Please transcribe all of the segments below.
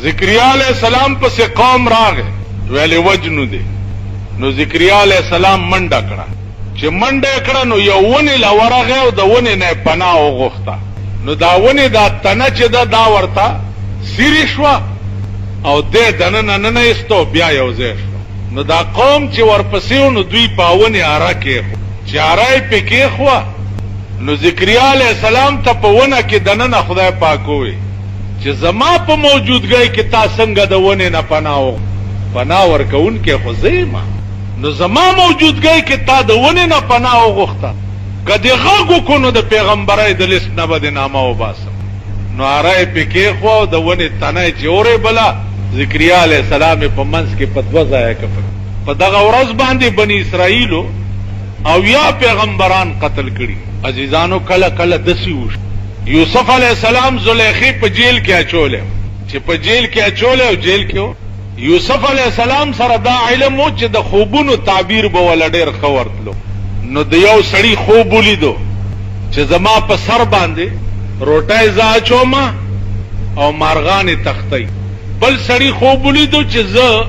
ذکریا علیہ السلام پس قوم راغه ویلی وجنو دی. نو ذکریا علیہ السلام منډه کړه. چې منډه کړه نو یو ونې له ورغه او د ونې نه پناه وغوښته. نو دا ونې دا تنه چې دا ورته سیری شوه او دې دننه نه ایستو بیا یو ځای شو. نو دا قوم چې ورپسې نو دوی په ونې اره کېښو. چې اره یې پې کېښوه نو ذکریا علیہ السلام ته په ونه کې دننه خدای پاک ووی چې زما په موجودګۍ کې تا څنګه د ونې نه پناه ورکوونکی خو زه یم. نو زما موجودګۍ کې تا د ونې نه پناه وغوښته، که دې غږ وکړو نو د پیغمبرۍ د لیست نه به دې نامه وباسم. نو اره یې پې کېښوه او د ونې تنه یې چې اورې بله ذکریا علیہ السلام یې په منځ کې په دوه ځایه کفن. په دغه ورځ باندې بني اسرائیلو او یا پیغمبران قتل کړي. عزیزانو کله کله دسی وشو یوسف علیہ السلام زلیخی په جیل کې اچولې، چې په جیل کې اچولې او جیل کې یوسف علیہ السلام سره دا علم و چې د خوبونو تعبیر به ول ډېر ښه ورتلو. نو د یو سړي خوب ولیدو چې زما په سر باندې روټۍ زه اچومه او مارغانې تختۍ. بل سړي خوب ولیدو چې زه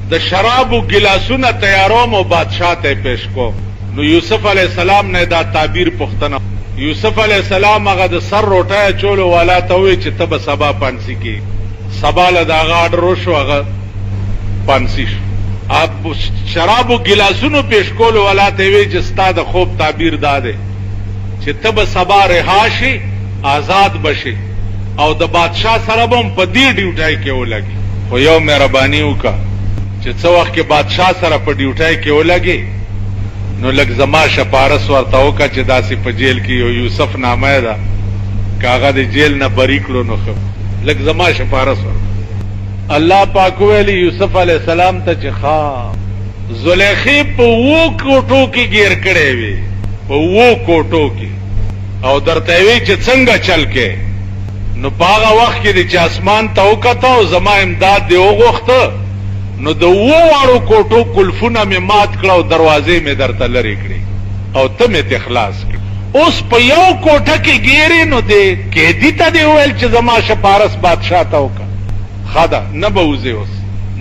د شرابو ګلاسونه تیاروم او بادشاه ته پیش کوم. نو یوسف علیہ السلام نه دا تعبیر پختنه. یوسف علیہ السلام هغه د سر روټۍ اچولو والا ته وی چې ته به سبا پانسی کې. سبا له دا هغه اډر وشو، هغه پانسی شو. شرابو ګلاسونو پیش کولو والا ته وی چې ستا د خوب تعبیر دا دی چې ته به سبا رها شي، آزاد بشي او د بادشاه سره به هم په دې ډیوټۍ کې ولګي. خو یو مهرباني وکړه چې څه وخت کې بادشاه سره په ډیوټۍ کې ولګي نو لږ زما شپارس ورته وکړه چې داسې په جیل کې یو یوسف نامه ده، که هغه د جیل نه بری کړو نو ښه، لږ زما شپارس ورته. الله پاک ویلی یوسف علیہ السلام ته چې ښه زلیخی په 2 کوټو کې گیر کړی وي، په 2 کوټو کې، او درته وی چې څنګه چل کې. نو په هغه وخت کې چې اسمان ته وکته او زما امداد دی وغوښته نو د 2 کوټو قلفونه مې مات کړه او دروازې مې درته لرې کړې او ته مې اخلاص کړ. اوس په یو کوټه کې ګیرې نو دی قیدي ته دی ویل چې زما شپارس بادشاه ته وکړه. ښه ده نه به وځې اوس.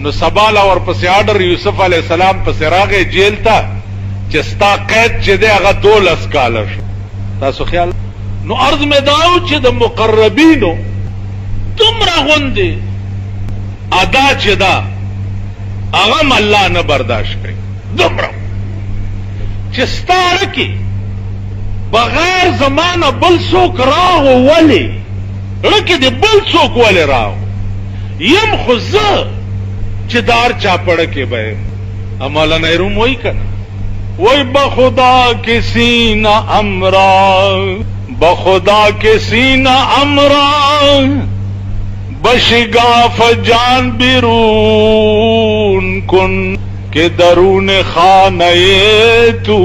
نو سبا له ورپسې آډر یوسف علیہ السلام پسې راغی جیل ته چې ستا قید چې دی هغه 12 کاله شو. تاسو خیال نو عرض مې دا و چې د مقربینو دومره غوندې ادا چې دا هغه م الله نه برداشت کوي، دومره چې ستا اړه کې بغیر زمانه بل څوک راغو. ولې اړه کې د بل څوک ولې راغو؟ یم خو زه چې دار چاپړه کې به یم. مولانا روم وایي که نه وای بخدا کے سینہ امرا، بخدا کے سینہ امرا، بشگاف جان بیرون کن کہ درون خانہ تو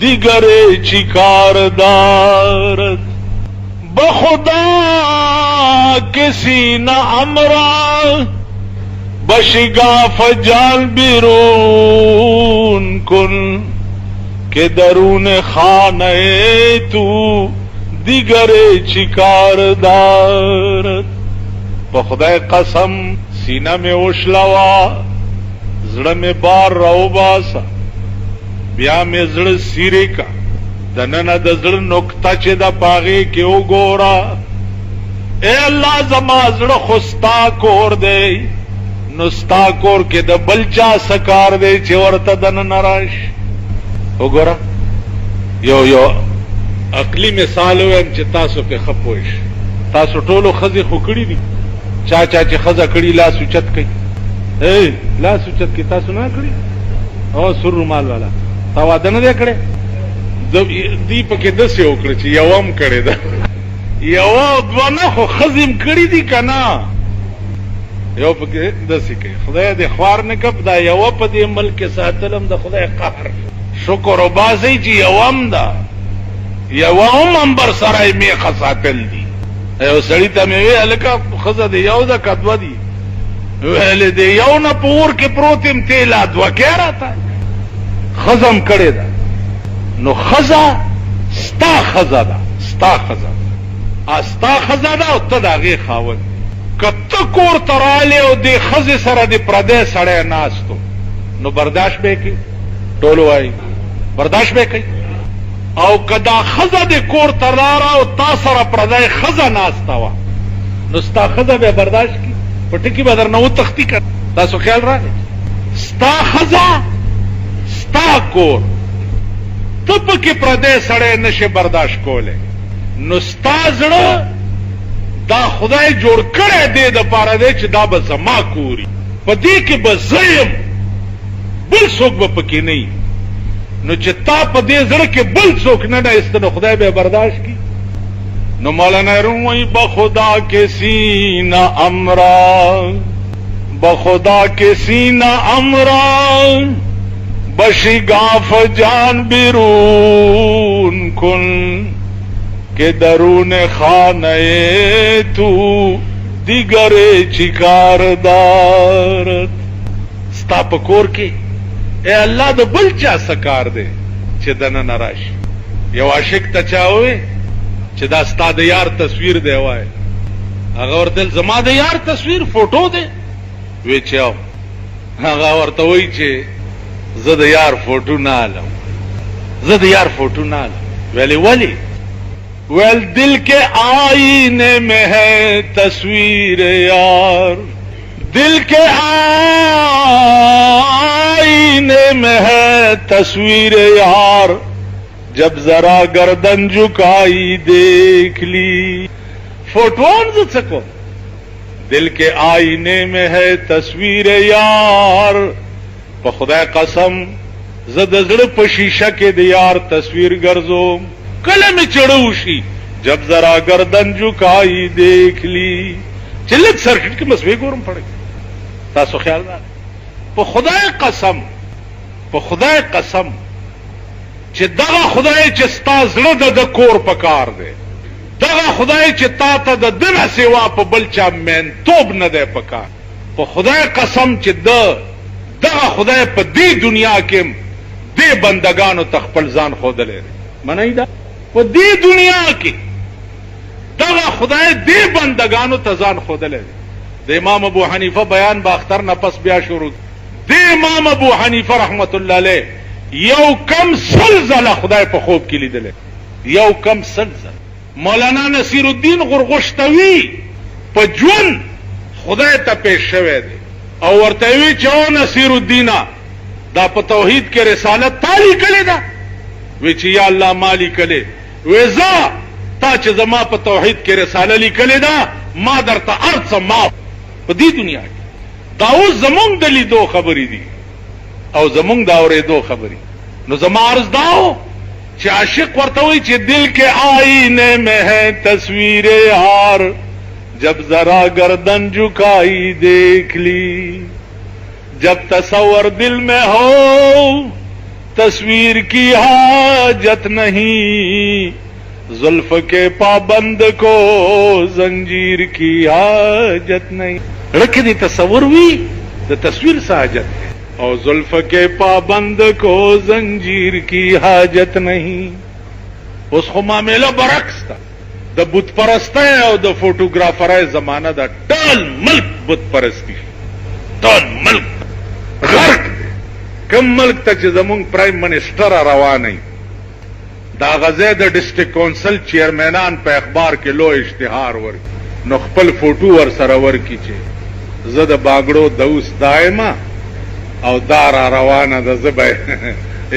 دیگر چیکار دارد. بخدا کے سینہ امرا، بشگاف جان بیرون کن کہ درون خانہ تو دیگر چیکار دارد. بخدای قسم سینہ میں اوشلوا، زړه میں بار راو باسا، بیا میں زړه سیرے کا دننه د زړه نقطه چې د پاغې کې وګورا. اے الله زما زړه خو ستا کور دی، نو ستا کور کې د بلچا سکار دی چې ورته دننه راشي. وګوره یو عقلی مثال ویم چې تاسو په ښه پوه شئ. تاسو ټولو ښځې خو کړي دي، چا چې ښځه کړي لاس اوچت کوي. لاس اوچت کوي، تاسو نه کړي؟ او سور رومال والا تا واده نه دی کړی؟ دی پکې داسې وکړه چې یوه هم کړې ده، یوه دوه نه خو ښځې هم کړي دي که نه؟ یو پکې داسې کوي. خدای دې خوار نه کړ، دا یوه په دې ملک کې ساتلم د خدای قهر. شکر وباسئ چې یوه هم ده، یوه هم امبر سره یې میخه ساتل دي. یو سړي ته مې وی هلکه ښځه دې یو ده که دوه دي؟ ویلې د یو نه په اور کې پروت یم ته لا دوه کې راته. ښځه هم کړې ده. نو ښځه ستا ښځه ده، ستا ښځه ده، ستا ښځه ده او ته د هغې خاوند. کته کور ترالی او دی خزی سره دی پردی سړی ناستو نو برداشت به کی ټول وای برداشت به کی او کدا خزه دی کور تراره او تا سره پردی خزه ناستا وا نو ستا خزه به برداشت کی پټکی بدر نو تختی کړ تاسو خیال راغی ستا خزه ستا کور ته پکې پردی سړی نشه برداشت کوله نو ستا زړه دا خدای جوړ کړی دی د پاره دی چې دا به زما کوري په دې کې به زیم بل څوک به پکې نه نو چې تا په دې زړه کې بل څوک نه ایست نو خدای به برداشت کی نو مولانا روم وی بخدا کے سینہ امرا بخدا کے سینہ امرا بشگاف جان بیرون کن کہ درون خانہ تو دیگر چکار دارت ستا په کور کې اے الله د بل چا سکار دے چې دنه نراش یو عاشق ته چاوي چې دا ستا د یار تصویر دی وای هغه ورته زما د یار تصویر فوټو دی وی چاو هغه ورته وی چې زه د یار فوټو نه علم زه د یار فوټو نه علم ویلی ولی ویل دل کے آئینے میں ہے تصویر یار دل کے آئینے میں ہے تصویر یار جب ذرا گردن جھکائی دیکھ لی فوٹوان سکو دل کے آئینے میں ہے تصویر یار پا خدا قسم زد زڑ پا شیشہ کے دیار تصویر گرزو کلم چڑوشی جب ذرا گردن جھکائی دیکھ لی چلک سرکٹ کی مسوی گورم پڑے تاسو خیال دا پا خدای قسم پا خدای قسم چې دغه خدای چې ستا زړه د کور پکار دی دغه خدای چې تا ته د دنه سیوا په بل چا مینتوب نه دی پکار په خدای قسم چې دغه خدای په دې دنیا کې دې بندگانو ته خپل ځان ښودلی دی منئ دا په دې دنیا کې دغه خدای دې بندگانو ته ځان ښودلی دی د امام ابو حنیفه بیان با اختر نه پس بیا شروع د امام ابو حنیفه رحمت الله علیه یو کم سلزله خدای په خوب کې لیدل یو کم سلزله مولانا نصیر الدین غرغشتوی په جون خدای ته پیش شوی دی او ورته وی چې او نصیر الدین دا په توحید کې رسالت تالی کړي دا وی چې یا الله مالی کړي وی زه تا چې زما په توحید کې رساله لیکلې ده ما درته ارڅ ما په دې دنیا کې دا اوس زمونږ د لیدو خبرې دي او زمونږ د اورېدو خبرې نو زما عرض داو چې عاشق ورته وی چې دل کے آئینے میں ہے تصویر یار جب ذرا گردن جھکائی دیکھ لی جب تصور دل میں ہو تصویر کی حاجت نہیں زلف کے پابند کو زنجیر کی حاجت نہیں رکھ دی تصور ہوئی تو تصویر سے حاجت ہے اور زلف کے پابند کو زنجیر کی حاجت نہیں اس کو معاملہ برعکس تھا دا بت پرسته او دا فوٹوگرافرای زمانہ دا ټول ملک بت پرستی ټول ملک غرق کم ملک ته چې زمونږ پرایم منسٹر روانه دا غزه د ډسټریکټ کونسل چیرمنان په اخبار کې لو اشتهار ورکړي نو خپل فوټو ور سره ورکړي چې زه د باګړو دوس دایمه او دار روانه د زبې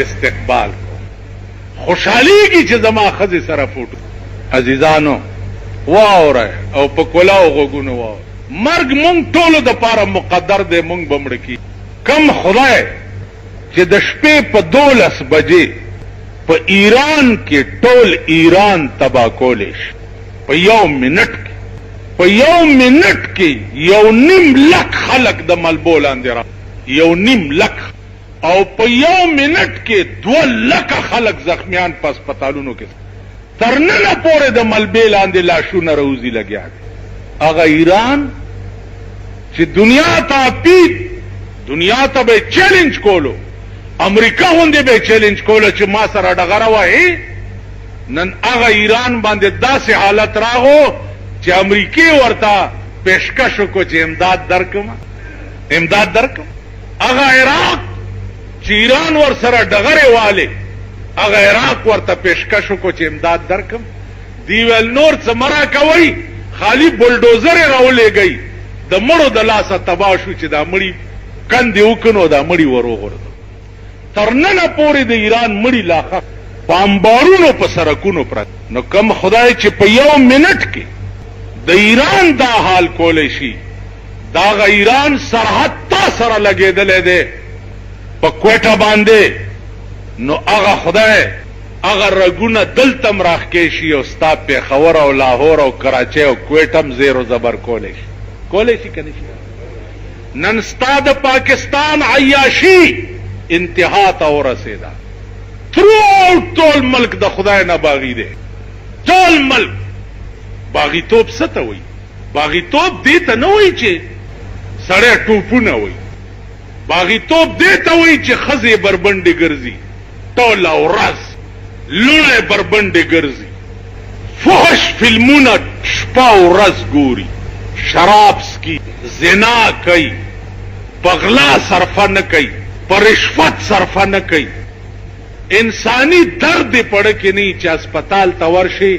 استقبال خوشحالیږي چې زما خزي سره فوټو عزیزانو واوره او په کولاو غوګونو واو مرګ مونږ ټولو د پاره مقدر دی مونږ بمړ کی کم خدای چې د شپې په 12 بجې په ایران کې ټول ایران تبا کولیش په یو منټ کې په یو منټ کې یو نیم لک خلق د ملبو لاندې را یو نیم لک او په یو منټ کې 2 لک خلق زخمیان په هسپتالونو کې ترننه پورې د ملبې لاندې لاشونه روزي لګیا دي هغه ایران چې دنیا ته پیټ دنیا ته به چیلنج کولو امریکا هونده به چیلنج کولو چې ما سره ډغره وای نن هغه ایران باندې داسې حالت راغو چې امریکای ورته پیشکش کو چې امداد درکم هغه عراق چې ایران ور سره ډغرې والے هغه عراق ورته پیشکش کو چې امداد درکم دی ویل نور څه مرا کوي خالی بلډوزر راولېږئ د مړو د لاسه تباه شو چې دا مړي کندې وکنو دا مړي وروغورځو تر ننه پورې د ایران مړي لا ښخ په امبارونو په سرکونو پرت نو کم خدای چې په 1 منټ کې د ایران دا حال کولی شي دا غ ایران سرحد تا سره لګېدلی دی په کوټه باندې نو هغه خدای هغه رګونه دلته م راښکې شي او ستا پېښور او لاهور او کراچۍ او کویټ هم زیر و زبر کولی شي که نه شي نن ستا د پاکستان عیاشي انتها ته ورسېده ټول ملک د خدای نه باغي دی ټول ملک باغیتوب څه ته وایي باغیتوب دې ته نه وایي چې سړی ټوپونه وایي باغیتوب دې ته وایي چې ښځې بربنډې ګرځي ټوله ورځ لوڼې بربنډې ګرځي فحش فلمونه شپه ورځ ګوري شراب سکي زنا کوي په غلا صرفه نه کوي په رشوت صرفه نه کوي انسانی درد یې پړه کې نه چې اسپتال ته ورشي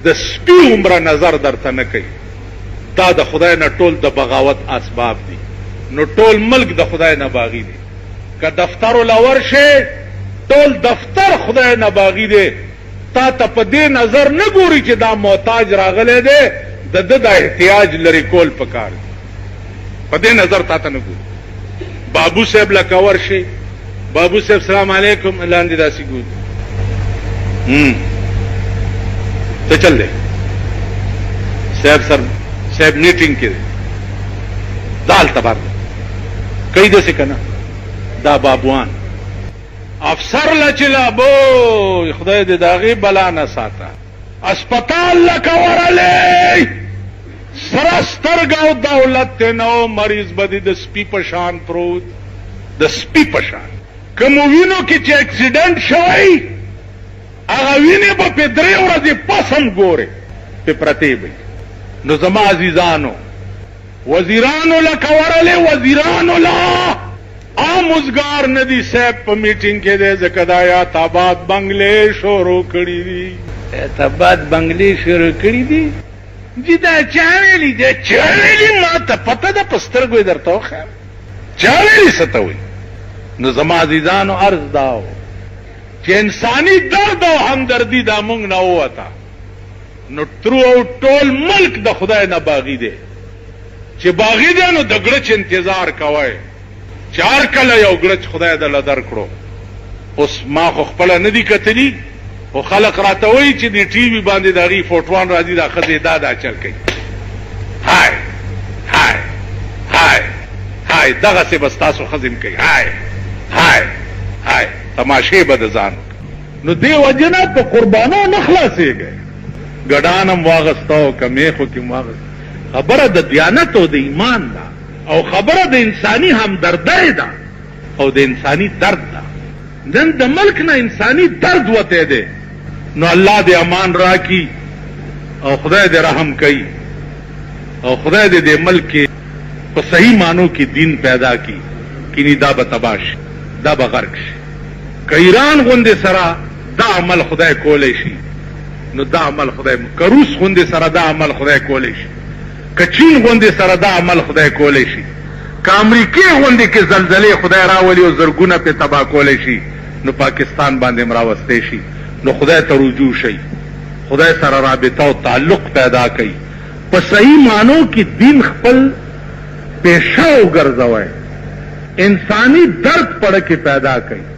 د سپي عمره نظر درته نه کوي دا د خدای نه ټول د بغاوت اسباب دي نو ټول ملک د خدای نه باغی دی که دفتر ولا ورشه ټول دفتر خدای نه باغی دی تا ته په دې نظر نه ګوري چې دا محتاج راغلی دی د احتیاج لري کول پکار دی په دې نظر تا ته نه ګوري بابو صاحب لکه ورشي بابو صاحب سلام علیکم لاندې داسې ګوري ته چل دی صاحب میټینګ کې دال تبار کئی دو سے کنا دا بابوان افسر لچلا بو خدای دې داغي بلا نه ساته اسپتال لکورلې سرسترګاو دولت نو مریض بدی د سپی پشان پروت د سپی پشان کوم وینو کې چې اکسیډنٹ شوی هغه ویني په 3 ورځې پسم ګوره په پرتی وي نو زما عزیزانو وزیرانو لکورلې وزیرانو لا آموزگار ندی صاحب په میټینګ کې دې ځکه دا یا تابات بنگلې شروع کړی دي تابات بنگلې شروع کړی دي جی دا چاویلی دا چاویلی ما ته پته ده پسترګو درته وخم چاویلی ستوي نو زما عزیزانو عرض داو چې انسانی درد او همدردی دا مونږ نه ووته نو ټول ملک د خدای نه باغی دی چې باغی دی نو د ګړچ انتظار کوئ چار کله یو ګړچ خدای دله درکړو اوس ما خو خپله نه دي کتلي خو خلق راته وایي چې د ټي وي باندې د هغې فوټوان راځي دا ښځې دا چل کوي های های های های دغسې به ستاسو ښځې م کوي های های های تماشې به د ځان نو دې وجې نه په قربانو نه خلاصېږئ ګډان هم واغسته او که میخو کې م واغسته خبره د دیانت او د ایمان ده او خبره د انسانی همدردی ده او د انسانی درد ده نن د ملک نه انسانی درد وته دی نو الله دې امان راکړي او خدای دې رحم کوي او خدای دې د ملک کې په صحیح معنو کې دین پیدا کړي کینی دا به تباه شي دا به غرق شي که ایران غوندې سره دا عمل خدای کولی شي نو دا عمل خدای که روس غوندې سره دا عمل خدای کولی شي که چین غوندې سره دا عمل خدای کولی شي که امریکې غوندې کې زلزلې خدای راولي او زرګونه پې تباه کولی شي نو پاکستان باندې م راوستی شي نو خدای ته رجوع شي خدای سره رابطه او تعلق پیدا کوي په صحیح معنو کې دین خپل پیشه وګرځوئ انسانی درد پړه کې پیدا کوي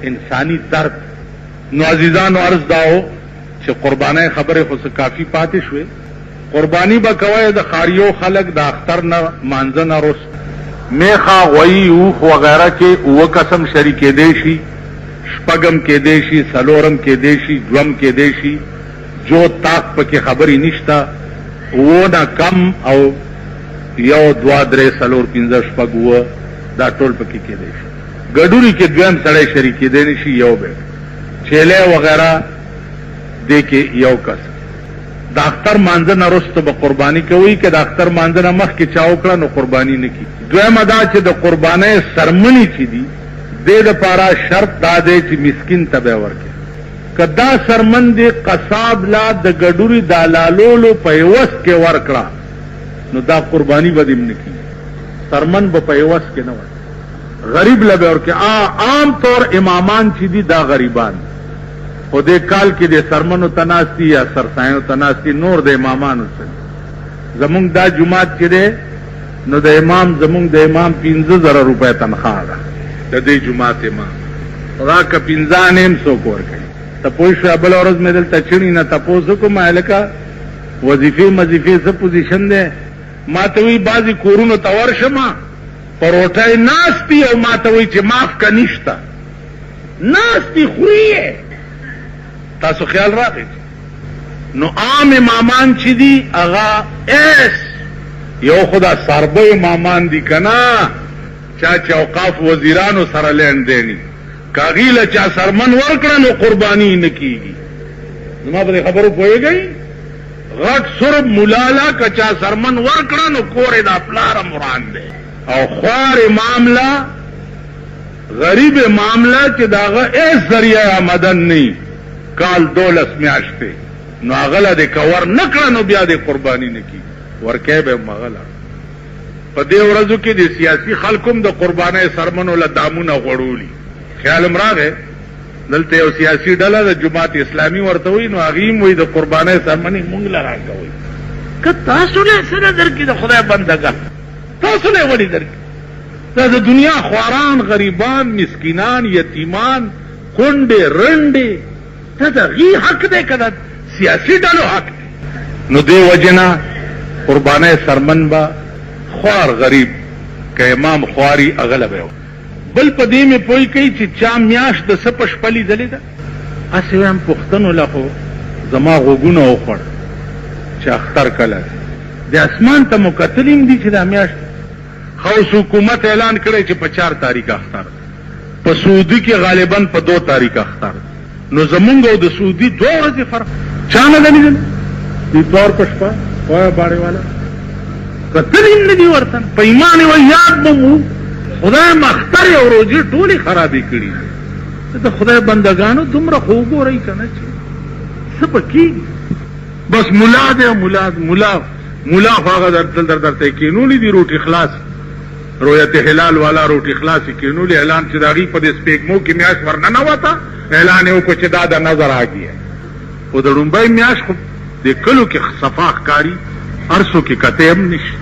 انسانی درد نو عزیزانو عرض داو چې قربانۍ خبرې خو څه کافي پاتې شوې قربانی به کوئ د خاریو خلک د اختر نه مانځه نه رست میخه غویي اوښ وغیره کې اوه قسم شریکېدی شي شپږم کېدی شي څلورم کېدی شي دوم کېدی شي جو طاق پکې خبرې نشته اوه نه کم او یو دوه درې څلور پنځه شپږ اوه دا ټول پکې کېدی شي ګډوري کې دویم سړی شریکېدی نه شي یو به چیلی وغیره دې کې یو کس د اختر مانځه نه وروسته به قرباني کوي که د اختر مانځه نه مخکې چا وکړه نو قرباني نه کي. دویمه دا چې د قربانۍ سرمنې چې دي دې دپاره شرط دا دی چې مسکین ته به یې ورکړي. که دا سرمن دې قصاب لا د ګډوري د لالولو په عوض کې ورکړه نو دا قرباني به دې نه کي. سرمن به په عوض کې نه ورکړي، غریب له به ورکړي. عام طور امامان چې دي دا غریبان خو دې کال کې د سرمنو تناستی یا سرسایو تناستی نور د امامانو سره. زمونږ دا جماعت چې دی نو د امام زمونږ د امام 15,000 روپۍ تنخواه ده د دې جماعت امام. خدا که 15 نیم څوک ورکوي. تپوس شو بله ورځ مې دلته چڼي نه تپوس وکړم هلکه وظیفې څه پوزیشن دی؟ ما ته وایي بعضې کورونو ته ورشمه پروټی ناستي او ما ته وایي چې معاف که نشته ناستي خوري یې. تاسو خیال راغی نو عام امامان چې دي هغه ایس یو خدا سربه امامان دي که نه چا چې اوقاف وزیرانو سره لین دیني کاغی له چا سرمن ورکړه نو قرباني نه کیږي. زما په دې خبرو پوهېږئ؟ غټ سرب مولاله که چا سرمن ورکړه نو کور یې دا پلاره مران دی. او خوار معامله غریب معامله چې د هغه هېڅ ذریعه آمدن نه کال 12 میاشتې نو هغه له دې که ور نه کړه نو بیا دې قرباني نه کیږي. ورکی به هم هغه له په دې ورځو کې د سیاسي خلکو هم د قربانۍ سرمنو له دامونه غوړولي. خیال هم راغی دلته یو سیاسي ډله د جماعت اسلامي ورته وایي نو هغې هم وایي د قربانۍ سرمنې مونږ له راکوئ. که تاسو له څه نه درکړي د خدای بندګان تاسو له ولې درکړي؟ دا د دنیا خواران غریبان مسکینان یتیمان کونډې رنډې دا د هغې حق دی که د سیاسي ډلو حق دی؟ نو دې وجې نه قربانۍ سرمن به خوار غریب که امام خواري هغه له به یې. بل په دې مې پوه کوي چې چا میاشت د څه په شپه لیدلې ده؟ هسې وایم پښتنو له خو زما غوږونه وخوړ چې اختر کله دی. د اسمان ته مو کتلي هم دي چې دا میاشت اوس حکومت اعلان کړی چې په 4 تاریخ اختر په سعودي کې غالبا په 2 تاریخ اختر. نو زمونږ او د سعودي 2 ورځې فرق چا نه ده لیدلی؟ دې طور په شپه وایه باړې والا کتلي هم نه دي ورته په ایمان یې وایي یاد به مو خدای مختر او روزي ټولې خرابې کړي. د خدای بندگانو دومره خو وګورئ که نه چې څه به کېږي. بس ملا دی ملا خو هغه درته یې کېنولي دي روټي خلاص رویت هلال والا روټي خلاص یې کېنولي اعلان چې د هغې په دې سپېږمو کې میاشت ورننوته اعلان یې وکړو چې دا د نظر آګي خو د ړومبۍ میاشت خو د کلو کې صفا ښکاري هر څوک یې کتی هم نشي.